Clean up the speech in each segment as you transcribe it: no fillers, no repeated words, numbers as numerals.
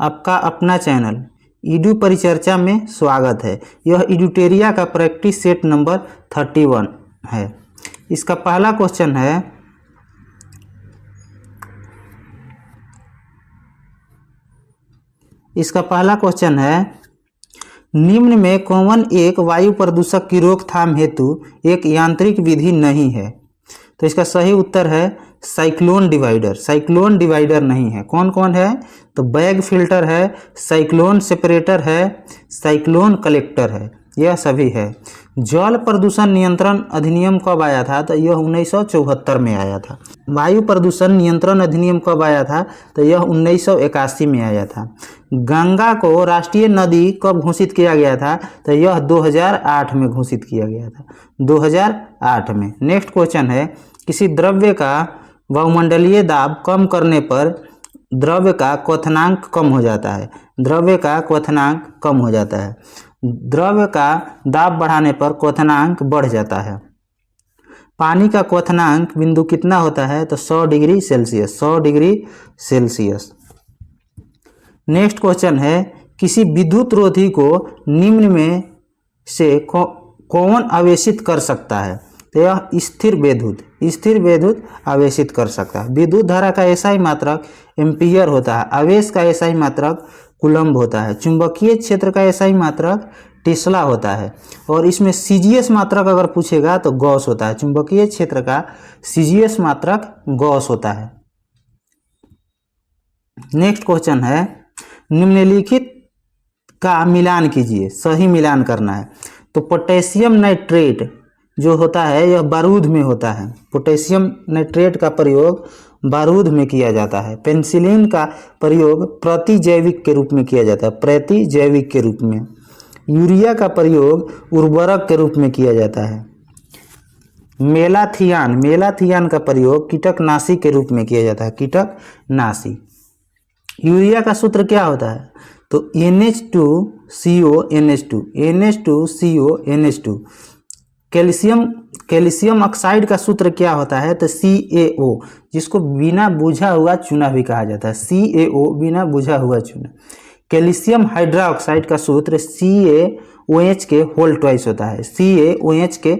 आपका अपना channel Edu परिचर्चा में स्वागत है। यह इडूटेरिया का प्रैक्टिस सेट नंबर 31 है। इसका पहला क्वेश्चन है निम्न में कौन एक वायु प्रदूषक की रोकथाम हेतु एक यांत्रिक विधि नहीं है। तो इसका सही उत्तर है साइक्लोन डिवाइडर। साइक्लोन डिवाइडर नहीं है। कौन कौन है? तो बैग फिल्टर है, साइक्लोन सेपरेटर है, साइक्लोन कलेक्टर है, यह सभी है। जल प्रदूषण नियंत्रण अधिनियम कब आया था? तो यह 1974 में आया था। वायु प्रदूषण नियंत्रण अधिनियम कब आया था? तो यह 1981 में आया था। गंगा को राष्ट्रीय नदी कब घोषित किया गया था? तो यह 2008 में घोषित किया गया था, 2008 में। नेक्स्ट क्वेश्चन है किसी द्रव्य का वायुमंडलीय दाब कम करने पर द्रव्य का क्वथनांक कम हो जाता है। द्रव्य का क्वथनांक कम हो जाता है। द्रव्य का दाब बढ़ाने पर क्वथनांक बढ़ जाता है। पानी का क्वथनांक बिंदु कितना होता है? तो 100 degree Celsius. 100 degree Celsius. Next question है किसी विद्युत रोधी को निम्न में से कौन आवेशित कर सकता है? तो यह स्थिर विद्युत आवेशित कर सकता है। विद्युत धारा का एसआई मात्रक एम्पियर होता है। आवेश का एसआई मात्रक कूलम्ब होता है। चुंबकीय क्षेत्र का एसआई मात्रक टेस्ला होता है। और इसमें सीजीएस मात्रक अगर पूछेगा तो गॉस होता है। चुंबकीय क्षेत्र का सीजीएस मात्रक गॉस होता है। नेक्स्ट क्वेश्चन है निम्नलिखित का मिलान कीजिए। सही मिलान करना है। तो पोटेशियम नाइट्रेट जो होता है यह बारूद में होता है। पोटेशियम नाइट्रेट का प्रयोग बारूद में किया जाता है। पेनिसिलिन का प्रयोग प्रतिजैविक के रूप में किया जाता है, प्रतिजैविक के रूप में। यूरिया का प्रयोग उर्वरक के रूप में किया जाता है। मेलाथियान का प्रयोग कीटकनाशी के रूप में किया जाता है, कीटकनाशी। यूरिया का सूत्र क्या होता है? तो NH2CO NH2 कैल्शियम ऑक्साइड का सूत्र क्या होता है? तो CaO, जिसको बिना बुझा हुआ चूना भी कहा जाता है। CaO बिना बुझा हुआ चूना। कैल्शियम हाइड्रोक्साइड का सूत्र CaOH के होल ट्वाइस होता है। CaOH के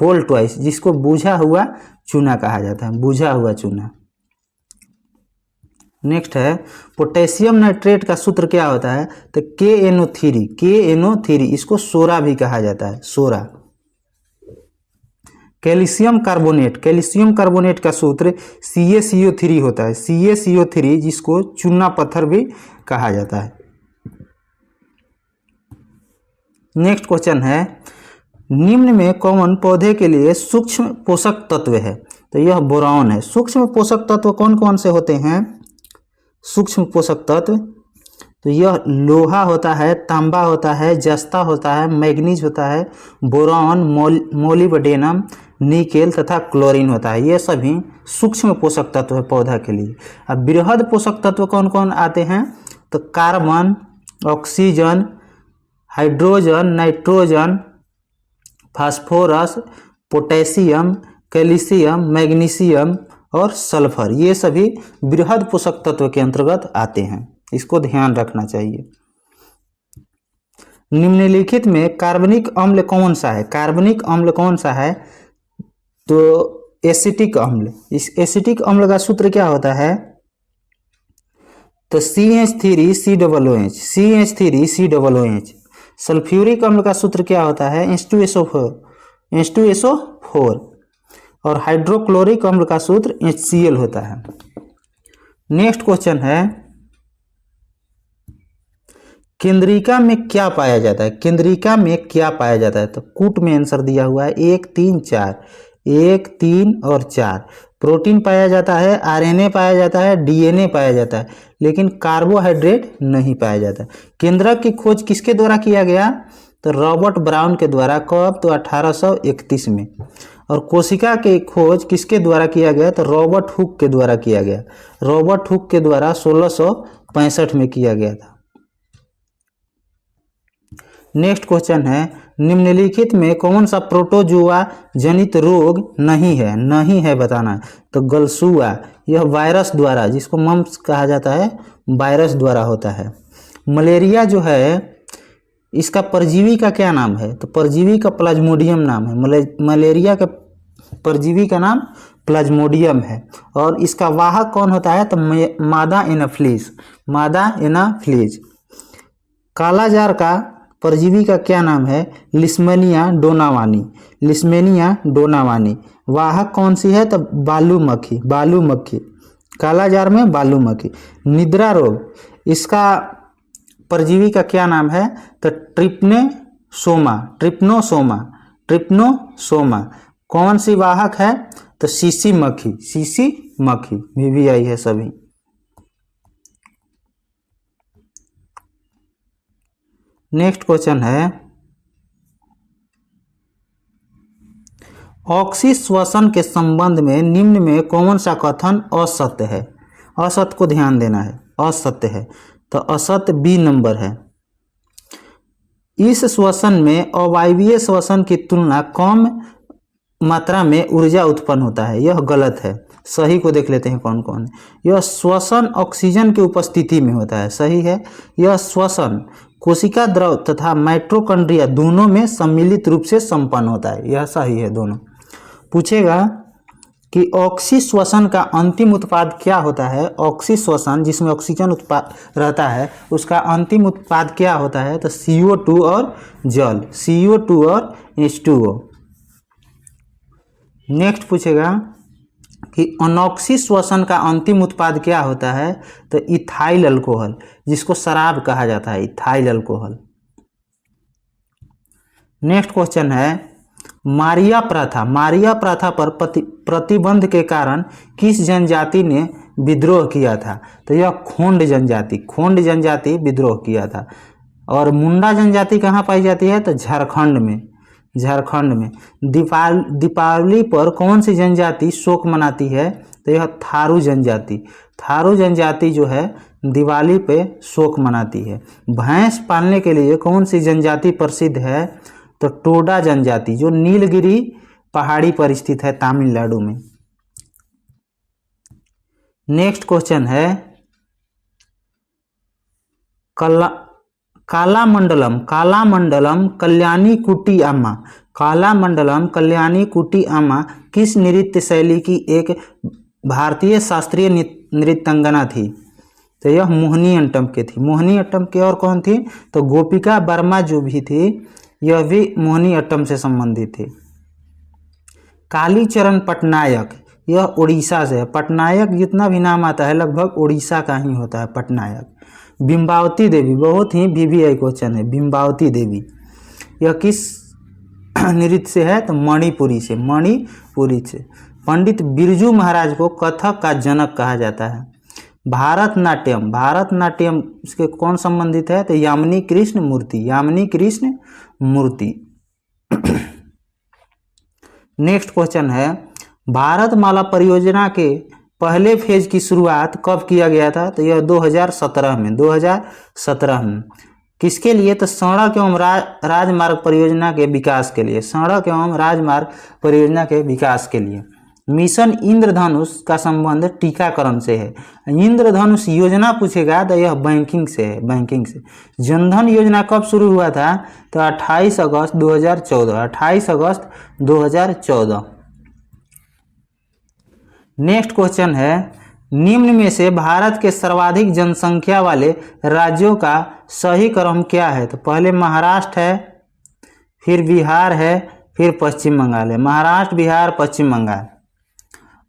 होल ट्वाइस, जिसको बुझा हुआ चूना कहा जाता है, बुझा हुआ चूना। नेक्स्ट है पोटेशियम नाइट्रेट का सूत्र क्या होता है? तो KNO3, इसको सोरा भी कहा जाता है, सोरा। कैल्शियम कार्बोनेट का सूत्र CaCO3 होता है, CaCO3, जिसको चूना पत्थर भी कहा जाता है। नेक्स्ट क्वेश्चन है निम्न में कौन पौधे के लिए सूक्ष्म पोषक तत्व है? तो यह बोरॉन है। सूक्ष्म पोषक तत्व कौन कौन से होते हैं? सूक्ष्म पोषक तत्व तो यह लोहा होता है, तांबा होता है, जस्ता होता है, मैग्नीज होता है, बोरॉन, मोलिब्डेनम, निकेल तथा क्लोरीन होता है। ये सभी सूक्ष्म पोषक तत्व है पौधा के लिए। अब बृहद पोषक तत्व कौन कौन आते हैं? तो carbon, oxygen, hydrogen, nitrogen, phosphorus, potassium, calcium, magnesium और सल्फर, ये सभी बृहद पोषक तत्व के अंतर्गत आते हैं। इसको ध्यान रखना चाहिए। निम्नलिखित में कार्बनिक अम्ल कौन सा है? कार्बनिक अम्ल कौन सा है? तो एसिटिक अम्ल। इस एसिटिक अम्ल का सूत्र क्या होता है? तो CH3COOH, CH3COOH। सल्फ्यूरिक अम्ल का सूत्र क्या होता है? H2SO4। और हाइड्रोक्लोरिक अम्ल का सूत्र HCl होता है। नेक्स्ट क्वेश्चन है केंद्रिका में क्या पाया जाता है? केंद्रिका में क्या पाया जाता है? तो कूट में आंसर दिया हुआ है 1, 3, 4। 1, 3 और 4। प्रोटीन पाया जाता है, RNA पाया जाता है, DNA पाया जाता है, लेकिन कार्बोहाइड्रेट नहीं पाया जाता। केंद्रक की खोज किसके द्वारा किया गया? तो रॉबर्ट ब्राउन के द्वारा। कब? तो 1831 में। और कोशिका की खोज किसके द्वारा किया गया? तो रॉबर्ट हुक के द्वारा किया गया। रॉबर्ट हुक के द्वारा 1665 में किया गया था। नेक्स्ट क्वेश्चन है निम्नलिखित में कौन सा प्रोटोजुआ जनित रोग नहीं है बताना है। तो गलसुआ, यह वायरस द्वारा, जिसको मम्प्स कहा जाता है, वायरस द्वारा होता है। मलेरिया जो है इसका परजीवी का क्या नाम है? तो परजीवी का प्लाज्मोडियम नाम है। मलेरिया का परजीवी का नाम प्लाज्मोडियम है। और इसका वाहक कौन होता है? तो मादा एनाफ्लीज, मादा एनाफ्लीज। कालाजार का परजीवी का क्या नाम है? Leishmania donovani, Leishmania donovani. वाहक कौन सी है? तो बालू मक्खी, बालू मक्खी। कालाजार में बालू मक्खी। निद्रा रोग, इसका परजीवी का क्या नाम है? तो ट्रिप्नोसोमा, ट्रिप्नोसोमा, ट्रिप्नोसोमा। कौन सी वाहक है? तो सीसी मक्खी, सीसी मक्खी। VVI है सभी। नेक्स्ट क्वेश्चन है, ऑक्सीश्वसन के संबंध में निम्न में कौन सा कथन असत्य है? असत्य को ध्यान देना है, असत्य है। तो असत्य बी नंबर है। इस श्वसन में अवायवीय श्वसन की तुलना कम मात्रा में ऊर्जा उत्पन्न होता है, यह गलत है। सही को देख लेते हैं कौन कौन है। यह श्वसन ऑक्सीजन की उपस्थिति में होता है, सही है। यह श्वसन कोशिका द्रव तथा माइटोकॉन्ड्रिया दोनों में सम्मिलित रूप से संपन्न होता है, यह सही है दोनों। पूछेगा कि ऑक्सीश्वसन का अंतिम उत्पाद क्या होता है? ऑक्सीश्वसन जिसमें ऑक्सीजन उत्पाद रहता है उसका अंतिम उत्पाद क्या होता है? तो CO2 और जल, CO2 और H2O। नेक्स्ट पूछेगा कि अनॉक्सीश्वसन का अंतिम उत्पाद क्या होता है? तो इथाइल अल्कोहल, जिसको शराब कहा जाता है, इथाइल अल्कोहल। नेक्स्ट क्वेश्चन है, मारिया प्रथा, मारिया प्रथा पर प्रतिबंध के कारण किस जनजाति ने विद्रोह किया था? तो यह खोंड जनजाति, खोंड जनजाति विद्रोह किया था। और मुंडा जनजाति कहाँ पाई जाती है? तो झारखंड में, झारखंड में। दीपावली पर कौन सी जनजाति शोक मनाती है? तो यह थारू जनजाति, थारू जनजाति जो है दिवाली पे शोक मनाती है। भैंस पालने के लिए कौन सी जनजाति प्रसिद्ध है? तो टोडा जनजाति, जो नीलगिरी पहाड़ी पर स्थित है तमिलनाडु में। नेक्स्ट क्वेश्चन है, कालामंडलम, कालामंडलम कल्याणी कुटी अम्मा, कालामंडलम कल्याणी कुटी अम्मा किस नृत्य शैली की एक भारतीय शास्त्रीय नृत्यांगना थी? तो यह मोहिनी अट्टम के थी, मोहिनी अट्टम के। और कौन थी? तो गोपिका वर्मा जो भी थी यह भी मोहिनी अट्टम से संबंधित थी। कालीचरण पटनायक, यह उड़ीसा से है। पटनायक जितना भी नाम आता है लगभग उड़ीसा का ही होता है पटनायक। बिंबावती देवी, बहुत ही VVI क्वेश्चन है, बिंबावती देवी यह किस नृत्य से है? तो मणिपुरी से, मणिपुरी से। पंडित बिरजू महाराज को कथक का जनक कहा जाता है। भारतनाट्यम, भारतनाट्यम इसके कौन संबंधित है? तो यामिनी कृष्ण मूर्ति, यामिनी कृष्ण मूर्ति। नेक्स्ट क्वेश्चन है, भारतमाला परियोजना के पहले फेज की शुरुआत कब किया गया था? तो यह 2017 में, 2017 में। किसके लिए? तो सड़क एवं राजमार्ग परियोजना के विकास के लिए, सड़क एवं राजमार्ग परियोजना के विकास के लिए। मिशन इंद्रधनुष का संबंध टीकाकरण से है। इंद्रधनुष योजना पूछेगा तो यह बैंकिंग से है, बैंकिंग से। जनधन योजना कब शुरू हुआ था? तो 28 अगस्त 2014, 28 अगस्त 2014। नेक्स्ट क्वेश्चन है, निम्न में से भारत के सर्वाधिक जनसंख्या वाले राज्यों का सही क्रम क्या है? तो पहले महाराष्ट्र है, फिर बिहार है, फिर पश्चिम बंगाल है। महाराष्ट्र, बिहार, पश्चिम बंगाल।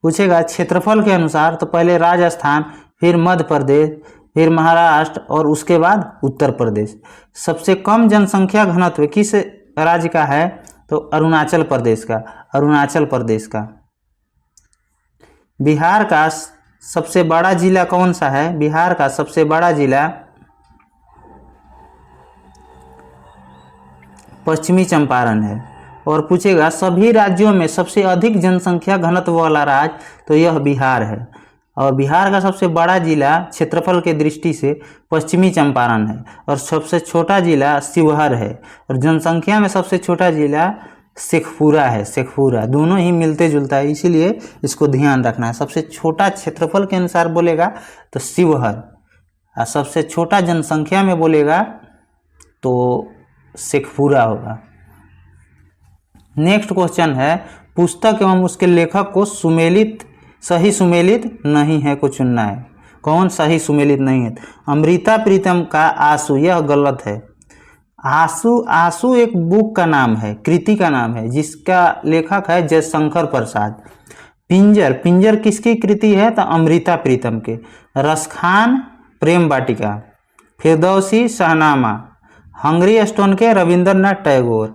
पूछेगा क्षेत्रफल के अनुसार तो पहले राजस्थान, फिर मध्य प्रदेश, फिर महाराष्ट्र और उसके बाद उत्तर प्रदेश। सबसे कम जनसंख्या घनत्व किस राज्य का है? तो अरुणाचल प्रदेश का, अरुणाचल प्रदेश का। बिहार का सबसे बड़ा जिला कौन सा है? बिहार का सबसे बड़ा जिला पश्चिमी चंपारण है। और पूछेगा सभी राज्यों में सबसे अधिक जनसंख्या घनत्व वाला राज्य, तो यह बिहार है। और बिहार का सबसे बड़ा जिला क्षेत्रफल के दृष्टि से पश्चिमी चंपारण है। और सबसे छोटा जिला शिवहर है। और जनसंख्या में सबसे छोटा जिला शेखपुरा है, शेखपुरा। दोनों ही मिलते जुलता है, इसीलिए इसको ध्यान रखना है। सबसे छोटा क्षेत्रफल के अनुसार बोलेगा तो शिवहर, और सबसे छोटा जनसंख्या में बोलेगा तो शेखपुरा होगा। नेक्स्ट क्वेश्चन है, पुस्तक एवं उसके लेखक को सही सुमेलित नहीं है को चुनना है। कौन सही सुमेलित नहीं है? अमृता प्रीतम का आंसू, यह गलत है। आंसू एक बुक का नाम है, कृति का नाम है, जिसका लेखक है जयशंकर प्रसाद। पिंजर किसकी कृति है? तो अमृता प्रीतम के। रसखान प्रेम वाटिका, फिरदौसी शाहनामा, हंगरी स्टोन के रविंद्रनाथ टैगोर।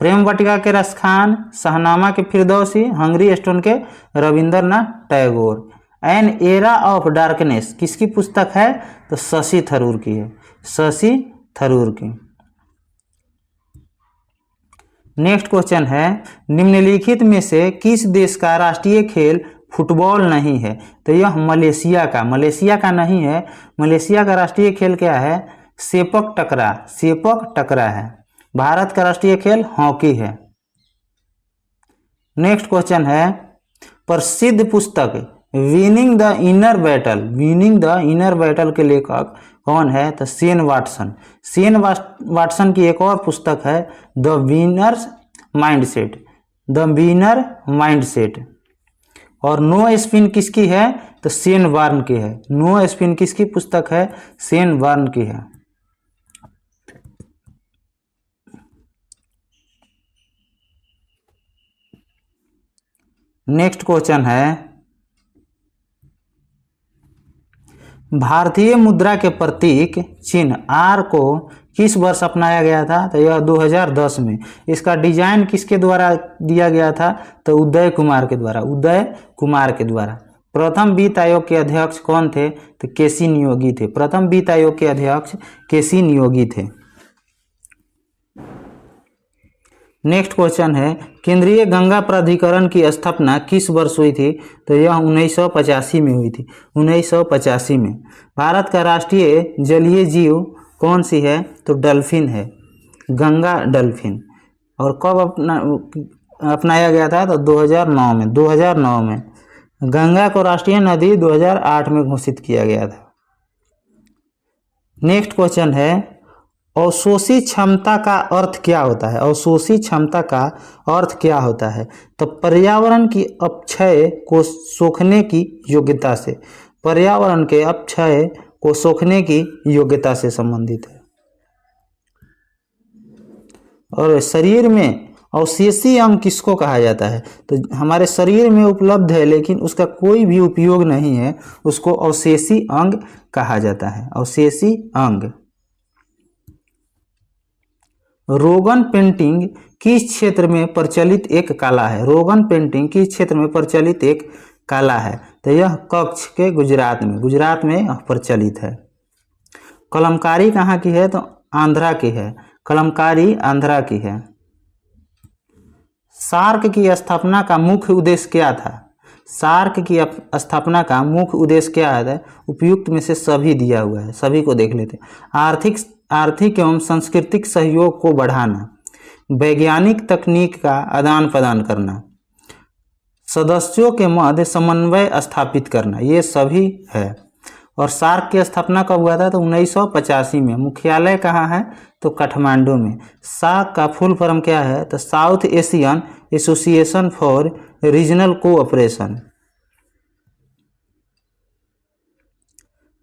प्रेम वाटिका के रसखान, शाहनामा के फिरदौसी, हंगरी स्टोन के Rabindranath Tagore. An era of darkness किसकी पुस्तक है? तो शशि थरूर की है, शशि थरूर की। नेक्स्ट क्वेश्चन है, निम्नलिखित में से किस देश का राष्ट्रीय खेल फुटबॉल नहीं है? तो यह मलेशिया का नहीं है। मलेशिया का राष्ट्रीय खेल क्या है? सेपक टकरा है। भारत का राष्ट्रीय खेल हॉकी है। नेक्स्ट क्वेश्चन है, प्रसिद्ध पुस्तक विनिंग द इनर बैटल के लेखक कौन है? तो शेन वाटसन की एक और पुस्तक है द विनर माइंडसेट। और नो स्पिन किसकी है? तो शेन वार्न की है। नो स्पिन किसकी पुस्तक है? शेन वार्न की है। नेक्स्ट क्वेश्चन है, भारतीय मुद्रा के प्रतीक चिन्ह R को किस वर्ष अपनाया गया था? तो यह 2010 में। इसका डिजाइन किसके द्वारा दिया गया था? तो उदय कुमार के द्वारा। प्रथम वित्त आयोग के अध्यक्ष कौन थे? तो केसी नियोगी थे। प्रथम वित्त आयोग के अध्यक्ष केसी नियोगी थे। नेक्स्ट क्वेश्चन है, केंद्रीय गंगा प्राधिकरण की स्थापना किस वर्ष हुई थी? तो यह 1985 में हुई थी, 1985 में। भारत का राष्ट्रीय जलीय जीव कौन सी है? तो डल्फिन है, गंगा डल्फिन। और कब अपनाया गया था? तो 2009 में। गंगा को राष्ट्रीय नदी 2008 में घोषित किया गया था। नेक्स्ट क्वेश्चन है, अवशोषी क्षमता का अर्थ क्या होता है? अवशोषी क्षमता का अर्थ क्या होता है? तो पर्यावरण की अपक्षय को सोखने की योग्यता से, पर्यावरण के अपक्षय को सोखने की योग्यता से संबंधित है। और शरीर में अवशेषी अंग किसको कहा जाता है? तो हमारे शरीर में उपलब्ध है लेकिन उसका कोई भी उपयोग नहीं है, उसको अवशेषी अंग कहा जाता है, अवशेषी अंग। रोगन पेंटिंग किस क्षेत्र में प्रचलित एक कला है? रोगन पेंटिंग किस क्षेत्र में प्रचलित एक कला है? तो यह कच्छ के गुजरात में प्रचलित है। कलमकारी कहाँ की है? तो आंध्रा की है, कलमकारी आंध्रा की है। सार्क की स्थापना का मुख्य उद्देश्य क्या था? सार्क की स्थापना का मुख्य उद्देश्य क्या है? उपयुक्त में से सभी दिया हुआ है, सभी को देख लेते हैं। आर्थिक एवं सांस्कृतिक सहयोग को बढ़ाना, वैज्ञानिक तकनीक का आदान प्रदान करना, सदस्यों के मध्य समन्वय स्थापित करना, ये सभी है। और सार्क की स्थापना कब हुआ था? तो 1985 में। मुख्यालय कहाँ है? तो काठमांडू में। सार्क का फुल फॉर्म क्या है? तो south Asian association for regional cooperation.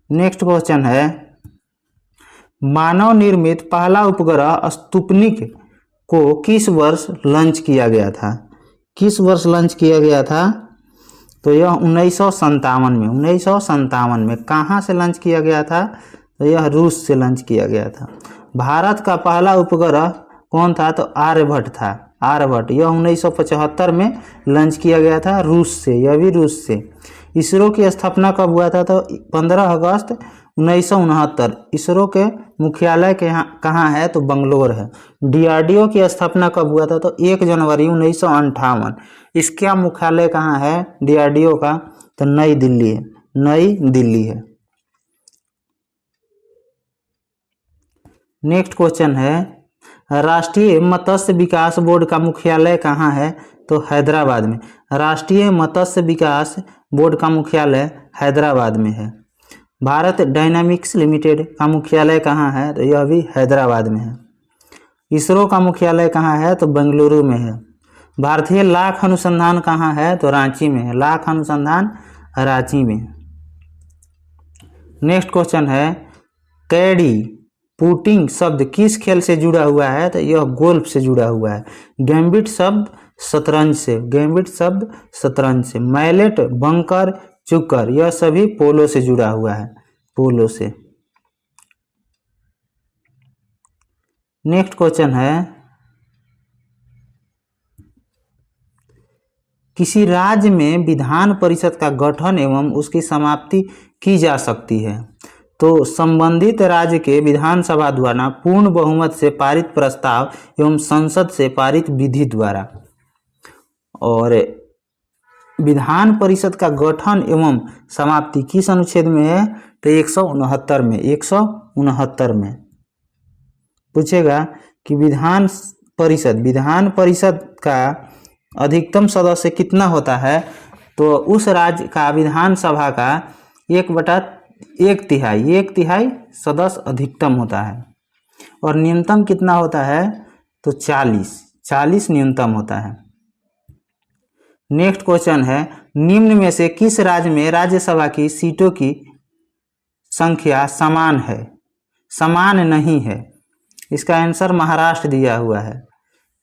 Next question है, मानव निर्मित पहला उपग्रह स्पुतनिक को किस वर्ष लॉन्च किया गया था? किस वर्ष लॉन्च किया गया था? तो यह 1957 में। कहाँ से लॉन्च किया गया था? तो यह रूस से लॉन्च किया गया था। भारत का पहला उपग्रह कौन था? तो आर्यभट्ट था, आर्यभट्ट। यह 1975 में लॉन्च किया गया था रूस से, यह भी रूस से। इसरो की स्थापना कब हुआ था? तो 15 अगस्त 1969। इसरो के मुख्यालय के यहाँ कहाँ है? तो बंगलोर है। डीआरडीओ की स्थापना कब हुआ था? तो 1 जनवरी 1958। इसका मुख्यालय कहाँ है डीआरडीओ का? तो नई दिल्ली है, नई दिल्ली है। नेक्स्ट क्वेश्चन है, राष्ट्रीय मत्स्य विकास बोर्ड का मुख्यालय कहाँ है? तो हैदराबाद में। राष्ट्रीय मत्स्य विकास बोर्ड का मुख्यालय हैदराबाद में है। भारत डायनामिक्स लिमिटेड का मुख्यालय कहाँ है? तो यह भी हैदराबाद में है। इसरो का मुख्यालय कहाँ है? तो बेंगलुरु में है। भारतीय लाख अनुसंधान कहाँ है? तो रांची में है। लाख अनुसंधान रांची में। नेक्स्ट क्वेश्चन है, कैडी पुटिंग शब्द किस खेल से जुड़ा हुआ है? तो यह गोल्फ से जुड़ा हुआ है। गैम्बिट शब्द शतरंज से, गैम्बिट शब्द शतरंज से। मैलेट, बंकर, चुकर, यह सभी पोलो से जुड़ा हुआ है, पोलो से। नेक्स्ट क्वेश्चन है, किसी राज्य में विधान परिषद का गठन एवं उसकी समाप्ति की जा सकती है? तो संबंधित राज्य के विधानसभा द्वारा पूर्ण बहुमत से पारित प्रस्ताव एवं संसद से पारित विधि द्वारा। और विधान परिषद का गठन एवं समाप्ति किस अनुच्छेद में है? तो 169 में, 169 में। पूछेगा कि विधान परिषद का अधिकतम सदस्य कितना होता है? तो उस राज्य का विधानसभा का 1/1 सदस्य अधिकतम होता है। और न्यूनतम कितना होता है? तो 40 न्यूनतम होता है। नेक्स्ट क्वेश्चन है, निम्न में से किस राज्य में राज्यसभा की सीटों की संख्या समान है? समान नहीं है। इसका आंसर महाराष्ट्र दिया हुआ है।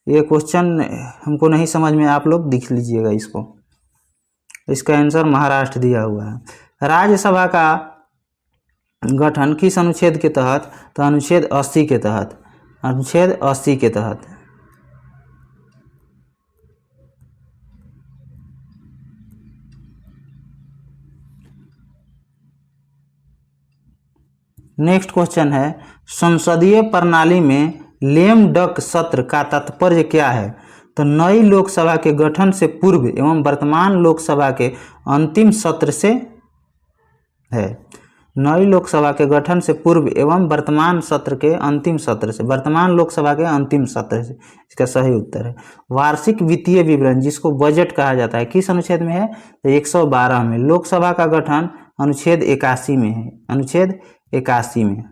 ये क्वेश्चन हमको नहीं समझ में, आप लोग देख लीजिएगा इसको। इसका आंसर महाराष्ट्र दिया हुआ है। राज्यसभा का गठन किस अनुच्छेद के तहत? तो अनुच्छेद 80 के तहत, अनुच्छेद 80 के तहत। नेक्स्ट क्वेश्चन है, संसदीय प्रणाली में लेम डक सत्र का तात्पर्य क्या है? तो नई लोकसभा के गठन से पूर्व एवं वर्तमान लोकसभा के अंतिम सत्र से है। नई लोकसभा के गठन से पूर्व एवं वर्तमान सत्र के अंतिम सत्र से, वर्तमान लोकसभा के अंतिम सत्र से। इसका सही उत्तर है वार्षिक वित्तीय विवरण, जिसको बजट कहा जाता है, किस अनुच्छेद में है? तो 112 में। लोकसभा का गठन अनुच्छेद 81 में है, अनुच्छेद 81 में।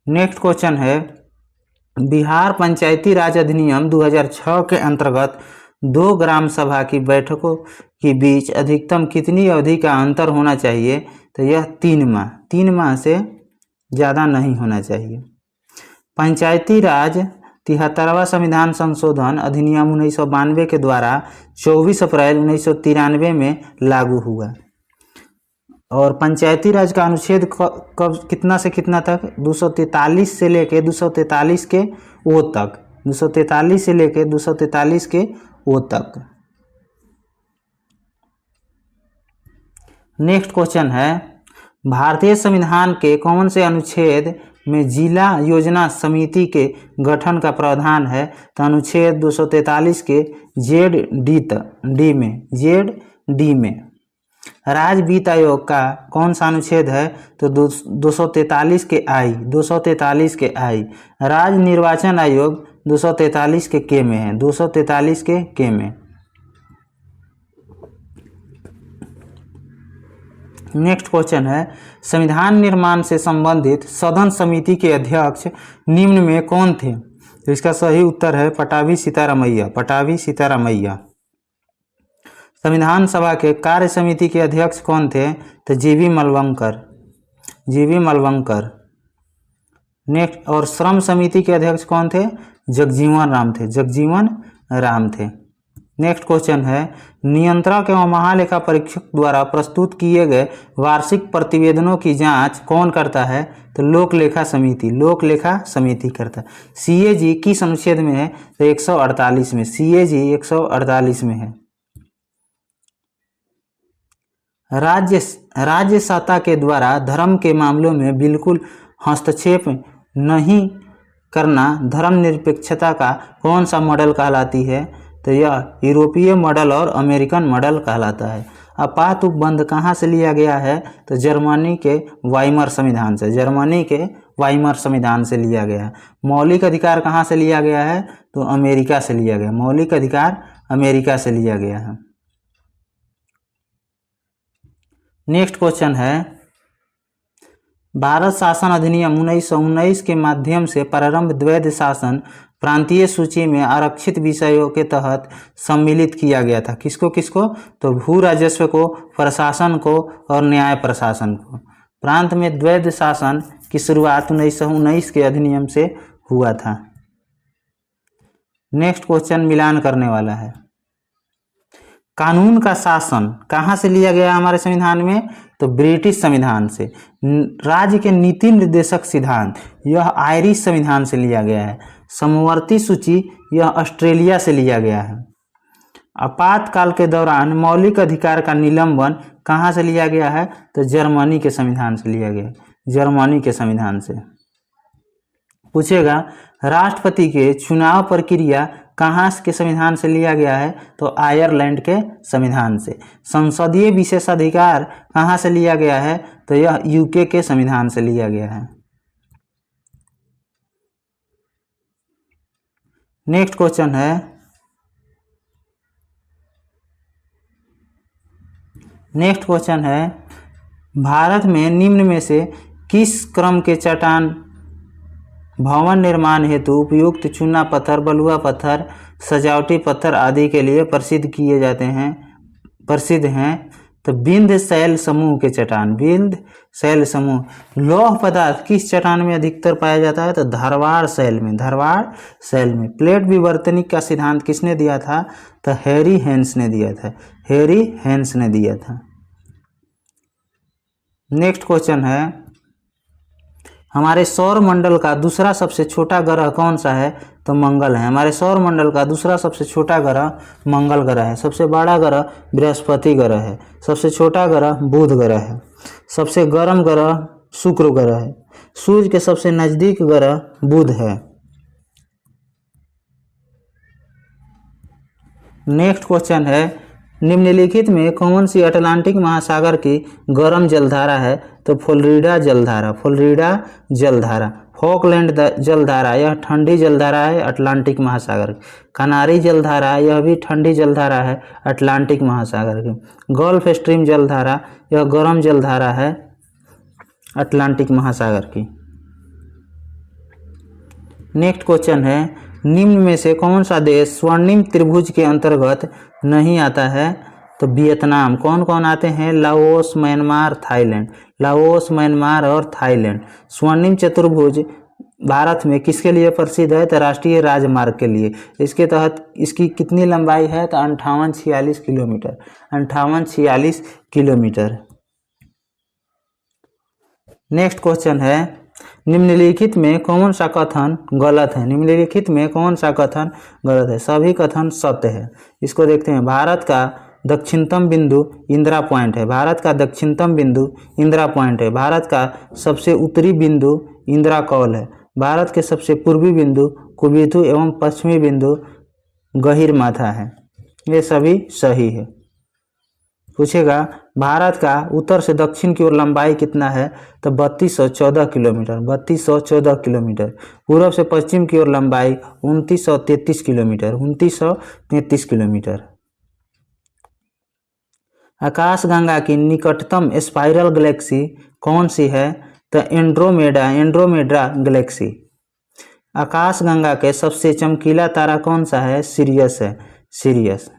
नेक्स्ट क्वेश्चन है, बिहार पंचायती राज अधिनियम 2006 के अंतर्गत 2 ग्राम सभा की बैठकों के बीच अधिकतम कितनी अवधि का अंतर होना चाहिए? तो यह 3 माह, 3 माह से ज़्यादा नहीं होना चाहिए। पंचायती राज 73वां संविधान संशोधन अधिनियम 1992 के द्वारा 24 अप्रैल 1993 में लागू हुआ। और पंचायती राज का अनुच्छेद कब कितना से कितना तक? 243 से लेके 243 के ओ तक, 243 से लेके 243 के ओ तक। नेक्स्ट क्वेश्चन है, भारतीय संविधान के कौन से अनुच्छेद में जिला योजना समिति के गठन का प्रावधान है? तो अनुच्छेद 243 के ZD में। राज्य वित्त आयोग का कौन सा अनुच्छेद है? तो 243 के आई, 243 के आई। राज्य निर्वाचन आयोग 243 के के में है, 243 के के में। नेक्स्ट क्वेश्चन है, संविधान निर्माण से संबंधित सदन समिति के अध्यक्ष निम्न में कौन थे? तो इसका सही उत्तर है पटाभी सीतारामैया, पटाभी सीतारामैया। संविधान सभा के कार्य समिति के अध्यक्ष कौन थे? तो जीवी मलवंकर, जीवी मलवंकर। नेक्स्ट, और श्रम समिति के अध्यक्ष कौन थे? जगजीवन राम थे, जगजीवन राम थे। नेक्स्ट क्वेश्चन है, नियंत्रक एवं महालेखा परीक्षक द्वारा प्रस्तुत किए गए वार्षिक प्रतिवेदनों की जांच कौन करता है? तो लोक लेखा समिति, लोक लेखा समिति करता है। CAG किस अनुच्छेद में है? तो 148 में, CAG 148 में है। राज्य सत्ता के द्वारा धर्म के मामलों में बिल्कुल हस्तक्षेप नहीं करना धर्मनिरपेक्षता का कौन सा मॉडल कहलाती है? तो यह यूरोपीय मॉडल और अमेरिकन मॉडल कहलाता है। आपात उपबंध कहाँ से लिया गया है? तो जर्मनी के वाइमर संविधान से, जर्मनी के वाइमर संविधान से लिया गया है। मौलिक अधिकार कहाँ से लिया गया है? तो अमेरिका से लिया गया, मौलिक अधिकार अमेरिका से लिया गया है। नेक्स्ट क्वेश्चन है, भारत शासन अधिनियम 1919 के माध्यम से प्रारंभ द्वैध शासन प्रांतीय सूची में आरक्षित विषयों के तहत सम्मिलित किया गया था। किसको किसको? तो भू राजस्व को, प्रशासन को और न्याय प्रशासन को। प्रांत में द्वैध शासन की शुरुआत 1919 के अधिनियम से हुआ था। नेक्स्ट क्वेश्चन मिलान करने वाला है। कानून का शासन कहाँ से लिया गया हमारे संविधान में? तो ब्रिटिश संविधान से। राज्य के नीति निर्देशक सिद्धांत यह आयरिश संविधान से लिया गया है। समवर्ती सूची यह ऑस्ट्रेलिया से लिया गया है। आपातकाल के दौरान मौलिक अधिकार का निलंबन कहाँ से लिया गया है? तो जर्मनी के संविधान से लिया गया है, जर्मनी के संविधान से। पूछेगा राष्ट्रपति के चुनाव प्रक्रिया कहाँ के संविधान से लिया गया है? तो आयरलैंड के संविधान से। संसदीय विशेषाधिकार कहाँ से लिया गया है? तो यह यूके के संविधान से लिया गया है। नेक्स्ट क्वेश्चन है, नेक्स्ट क्वेश्चन है, भारत में निम्न में से किस क्रम के चट्टान भवन निर्माण हेतु उपयुक्त चूना पत्थर, बलुआ पत्थर, सजावटी पत्थर आदि के लिए प्रसिद्ध हैं? तो विंध्य शैल समूह के चट्टान, विंध्य शैल समूह। लौह पदार्थ किस चट्टान में अधिकतर पाया जाता है? तो धारवाड़ शैल में, धारवाड़ शैल में। प्लेट विवर्तनिक का सिद्धांत किसने दिया था? तो हैरी हेंस ने दिया था, हैरी हेंस ने दिया था। नेक्स्ट क्वेश्चन है, हमारे सौर मंडल का दूसरा सबसे छोटा ग्रह कौन सा है? तो मंगल है। हमारे सौर मंडल का दूसरा सबसे छोटा ग्रह मंगल ग्रह है। सबसे बड़ा ग्रह बृहस्पति ग्रह है। सबसे छोटा ग्रह बुध ग्रह है। सबसे गर्म ग्रह शुक्र ग्रह है। सूर्य के सबसे नजदीक ग्रह बुध है। नेक्स्ट क्वेश्चन है, निम्नलिखित में कौन सी अटलांटिक महासागर की गर्म जलधारा है? तो फ्लोरिडा जलधारा, फ्लोरिडा जलधारा। फॉकलैंड जलधारा यह ठंडी जलधारा है अटलांटिक महासागर की। कनारी जलधारा यह भी ठंडी जलधारा है अटलांटिक महासागर की। गल्फ स्ट्रीम जलधारा यह गर्म जलधारा है अटलांटिक महासागर की। नेक्स्ट क्वेश्चन है, निम्न में से कौन सा देश स्वर्णिम त्रिभुज के अंतर्गत नहीं आता है? तो वियतनाम। कौन कौन आते हैं? Laos, Myanmar, Thailand. Laos, Myanmar और थाईलैंड। स्वर्णिम चतुर्भुज भारत में किसके लिए प्रसिद्ध है? तो राष्ट्रीय राजमार्ग के लिए। इसके तहत इसकी कितनी लंबाई है? तो 5846 किलोमीटर, 5846 किलोमीटर। नेक्स्ट क्वेश्चन है, निम्नलिखित में कौन सा कथन गलत है? निम्नलिखित में कौन सा कथन गलत है? सभी कथन सत्य है। इसको देखते हैं। भारत का दक्षिणतम बिंदु इंदिरा पॉइंट है। भारत का दक्षिणतम बिंदु इंदिरा पॉइंट है। भारत का सबसे उत्तरी बिंदु इंदिरा कौल है। भारत के सबसे पूर्वी बिंदु कुबीथु एवं पश्चिमी बिंदु गहीरमाथा है। ये सभी सही है। पूछेगा भारत का उत्तर से दक्षिण की ओर लंबाई कितना है? तो 3214 किलोमीटर, 3214 किलोमीटर। पूर्व से पश्चिम की ओर लंबाई 2933 किलोमीटर, 2933 किलोमीटर। आकाशगंगा की निकटतम स्पाइरल गैलेक्सी कौन सी है? तो एंड्रोमेडा, एंड्रोमेडा गैलेक्सी। आकाशगंगा के सबसे चमकीला तारा कौन सा है? सिरियस है, सिरियस।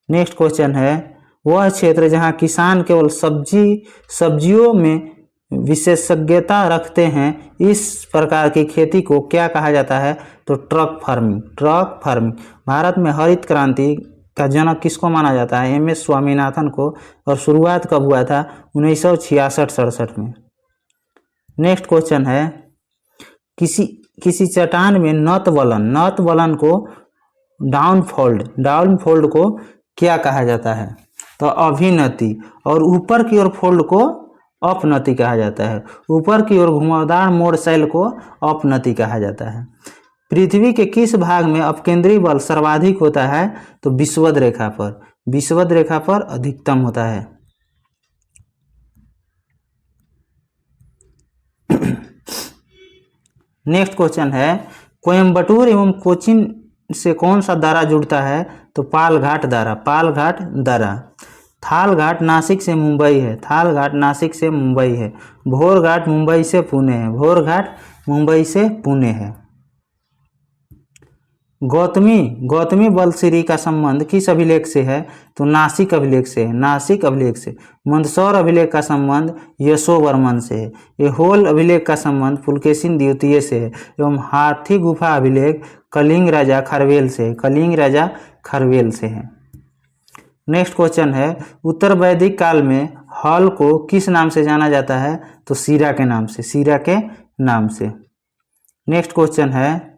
नेक्स्ट क्वेश्चन है, वह क्षेत्र जहां किसान केवल सब्जियों में विशेषज्ञता रखते हैं, इस प्रकार की खेती को क्या कहा जाता है? तो truck farming, truck farming. Bharat में हरित क्रांति का जनक किसको माना जाता है? एम एस स्वामीनाथन को। और शुरुआत कब हुआ था? 1966-67 में। नेक्स्ट क्वेश्चन है, किसी चट्टान में नत वलन को डाउनफोल्ड को क्या कहा जाता है? तो अभिनति। और ऊपर की ओर फोल्ड को अपनति कहा जाता है। ऊपर की ओर घुमावदार मोड़ शैल को अपनति कहा जाता है। पृथ्वी के किस भाग में अपकेंद्री बल सर्वाधिक होता है? तो विषुवत रेखा पर, विषुवत रेखा पर अधिकतम होता है। नेक्स्ट क्वेश्चन है, कोयम्बटूर एवं कोचीन से कौन सा दारा जुड़ता है? तो पालघाट दारा, पालघाट दारा। थालघाट नासिक से मुंबई है, थालघाट नासिक से मुंबई है। भोरघाट मुंबई से पुणे है, भोरघाट मुंबई से पुणे है। गौतमी बलसिरी का संबंध किस अभिलेख से है? तो नासिक अभिलेख से है, नासिक अभिलेख से। मंदसौर अभिलेख का संबंध यशोवर्मन से है। ऐहोल अभिलेख का संबंध पुलकेशिन द्वितीय से है। एवं हाथी गुफा अभिलेख कलिंग राजा खरवेल से है, कलिंग राजा खरवेल से है। नेक्स्ट क्वेश्चन है, उत्तर वैदिक काल में हल को किस नाम से जाना जाता है? तो सीरा के नाम से, सीरा के नाम से। नेक्स्ट क्वेश्चन है,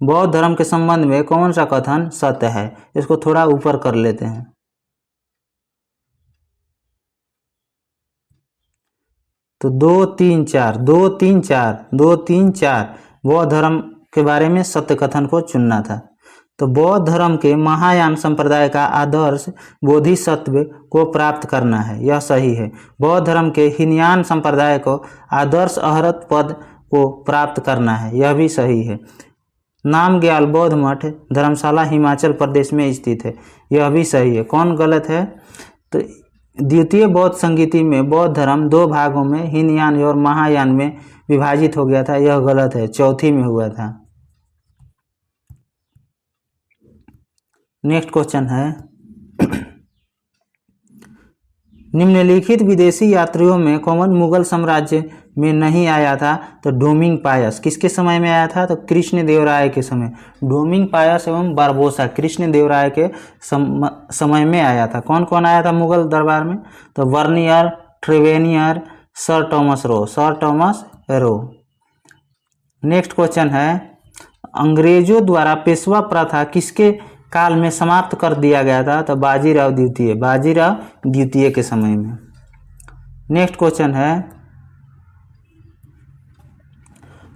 बौद्ध धर्म के संबंध में कौन सा कथन सत्य है? इसको थोड़ा ऊपर कर लेते हैं। तो 2, 3, 4, 2, 3, 4, 2, 3, 4 बौद्ध धर्म के बारे में सत्य कथन को चुनना था। तो बौद्ध धर्म के महायान संप्रदाय का आदर्श बोधिसत्व को प्राप्त करना है, यह सही है। बौद्ध धर्म के हीनयान संप्रदाय को आदर्श अहरत पद को प्राप्त करना है, यह भी सही है। नामग्याल बौद्ध मठ धर्मशाला हिमाचल प्रदेश में स्थित है, यह भी सही है। कौन गलत है? तो द्वितीय बौद्ध संगीति में बौद्ध धर्म 2 भागों में हीनयान और महायान में विभाजित हो गया था, यह गलत है, चौथी में हुआ था। नेक्स्ट क्वेश्चन है, निम्नलिखित विदेशी यात्रियों में कौन मुगल साम्राज्य में नहीं आया था? तो डोमिंग पायस। किसके समय में आया था? तो कृष्ण देव राय के समय। डोमिंग पायस एवं बारबोसा कृष्ण देव राय के समय में आया था। कौन कौन आया था मुगल दरबार में? तो Bernier, Tavernier, Sir Thomas Roe, Sir Thomas Roe. Next question है, अंग्रेजों द्वारा पेशवा प्रथा किसके काल में समाप्त कर दिया गया था? तो बाजीराव द्वितीय, बाजीराव द्वितीय के समय में। नेक्स्ट क्वेश्चन है,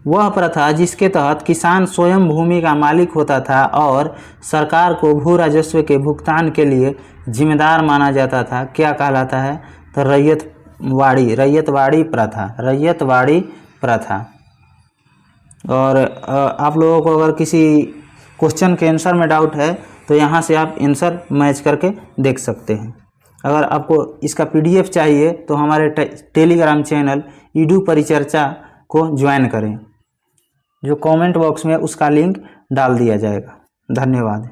वह प्रथा जिसके तहत किसान स्वयं भूमि का मालिक होता था और सरकार को भू राजस्व के भुगतान के लिए जिम्मेदार माना जाता था, क्या कहलाता है? तो रैयतवाड़ी, रैयतवाड़ी प्रथा, रैयतवाड़ी प्रथा। और आप लोगों को अगर किसी क्वेश्चन के आंसर में डाउट है तो यहाँ से आप आंसर मैच करके देख सकते हैं। अगर आपको इसका PDF चाहिए तो हमारे टेलीग्राम चैनल ईडू परिचर्चा को ज्वाइन करें, जो कमेंट बॉक्स में उसका लिंक डाल दिया जाएगा। धन्यवाद।